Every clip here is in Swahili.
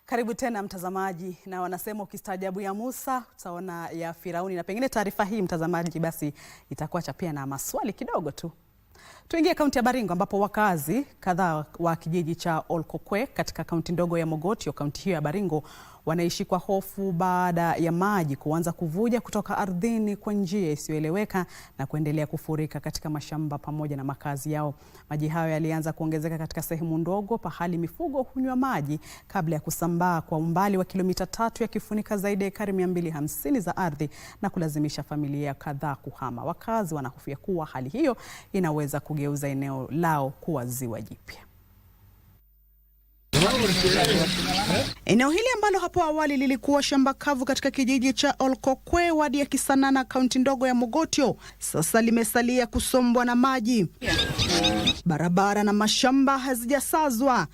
Karibu tena mtazamaji, na wanasema ukistaajabu ya Musa utaona ya Firauni, na pengine taarifa hii mtazamaji basi itakuacha pia na maswali kidogo tu. Tuingie kaunti ya Baringo ambapo wakazi kadhaa wa kijiji cha Olkokwe katika kaunti ndogo ya Mogotio, kaunti hiyo ya Baringo, wanaishi kwa hofu baada ya maji kuanza kuvuja kutoka ardhini kwa njia isiyoeleweka na kuendelea kufurika katika mashamba pamoja na makazi yao. Maji hayo yalianza kuongezeka katika sehemu ndogo pahali mifugo hunywa maji kabla ya kusambaa kwa umbali wa kilomita 3 yakifunika zaidi ya ekari 250 za ardhi na kulazimisha familia kadhaa kuhama. Wakazi wanahofia kuwa hali hiyo inaweza kugeuza eneo lao kuwa ziwa jipya. Eneo hili ambalo hapo awali lilikuwa shamba kavu katika kijiji cha Olkokwe, wadi ya Kisanana, kaunti ndogo ya Mogotio, sasa limesalia kusombwa na maji. Barabara na mashamba hazijasazwa,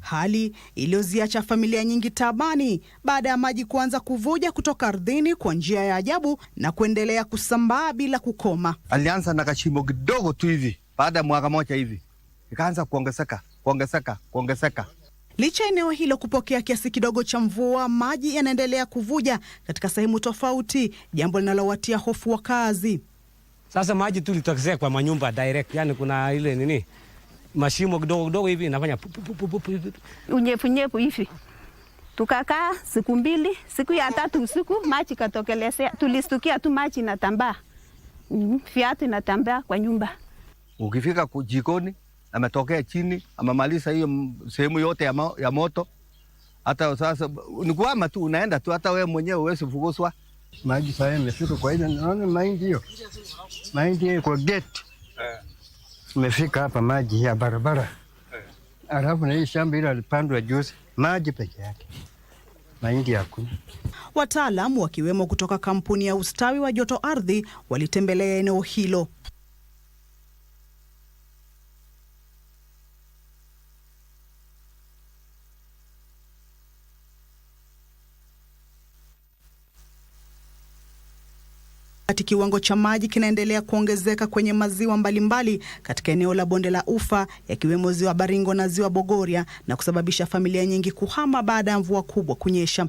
hali iliyoziacha familia nyingi taabani baada ya maji kuanza kuvuja kutoka ardhini kwa njia ya ajabu na kuendelea kusambaa bila kukoma. Alianza na kashimo kidogo tu hivi, baada ya mwaka moja hivi ikaanza kuongezeka. Licha eneo hilo kupokea kiasi kidogo cha mvua, maji yanaendelea kuvuja katika sehemu tofauti, jambo linalowatia hofu wakazi. Sasa maji tu litokezea kwa manyumba direct, yani kuna ile mashimo kidogo hivi inafanya unyevu hivi. Tukakaa siku 2, siku ya 3 usiku maji katokelezea, tulistukia tu maji inatambaa. Viatu inatambaa kwa nyumba. Ukifika jikoni ametokea chini, amemaliza hiyo sehemu yote ya moto. Hata sasa ni kuhama tu, unaenda tu, hata wewe mwenyewe huwezi fukuzwa. Maji sasa yamefika kwa ile, naona mahindi hiyo kwa gate. Umefika hapa maji ya barabara. Alafu na hii shamba ile alipandwa juzi, maji peke yake. Mahindi hakuna. Wataalamu wakiwemo kutoka kampuni ya ustawi wa joto ardhi walitembelea eneo hilo. Kiwango cha maji kinaendelea kuongezeka kwenye maziwa mbalimbali katika eneo la bonde la Ufa, yakiwemo ziwa Baringo na ziwa Bogoria, na kusababisha familia nyingi kuhama baada ya mvua kubwa kunyesha.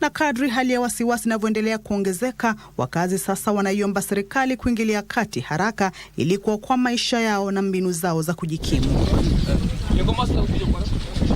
Na kadri hali ya wasiwasi inavyoendelea kuongezeka, wakazi sasa wanaiomba serikali kuingilia kati haraka ili kuokoa maisha yao na mbinu zao za kujikimu.